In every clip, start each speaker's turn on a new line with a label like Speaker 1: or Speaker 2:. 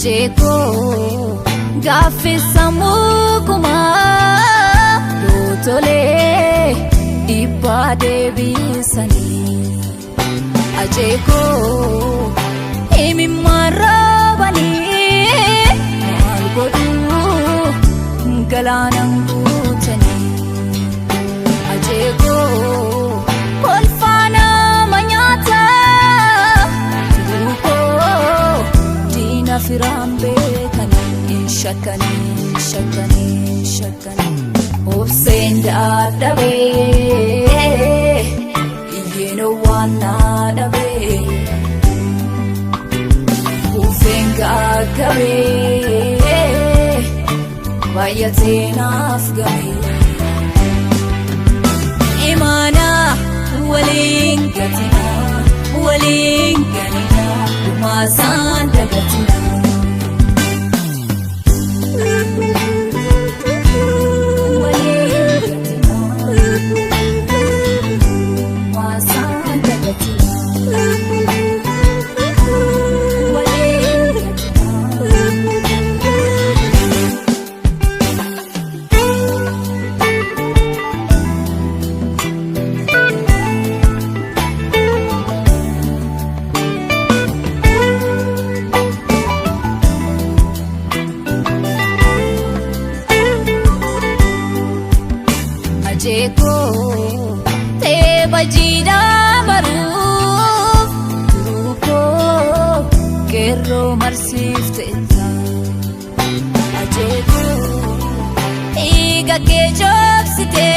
Speaker 1: Ajeko gafisa mukuma dotole ibade bisani Ajeko emi marabani algodu galanangutani Ajeko kolfana manyata tuko dina firambe kani shakani obsenda dabe yeno wana dabe ufenga kabe bayatina afgami imana walingatina walinganina umasanda gatina Ajeko te bajida maruf tuko kero marsifta Ajeko iga ke jobsite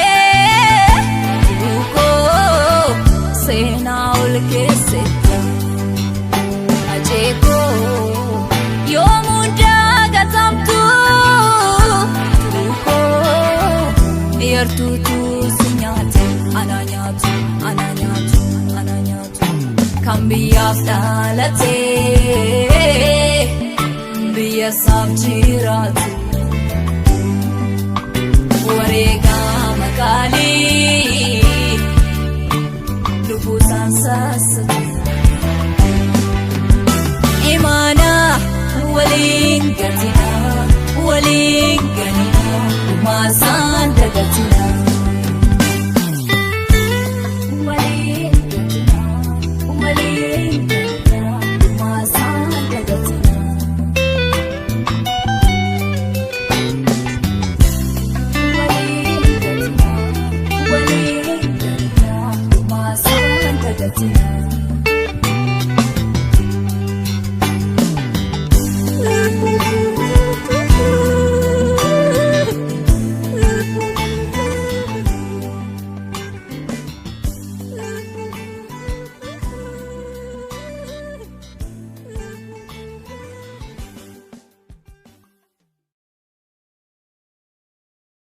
Speaker 1: tuko sena ulke seta Ajeko yomunda gatamtu tuko yartutu sinyate ananyatu kambiyaf dalate biya sabchiratu warega makali lubusan sasatu imana walingatina umasanda gatina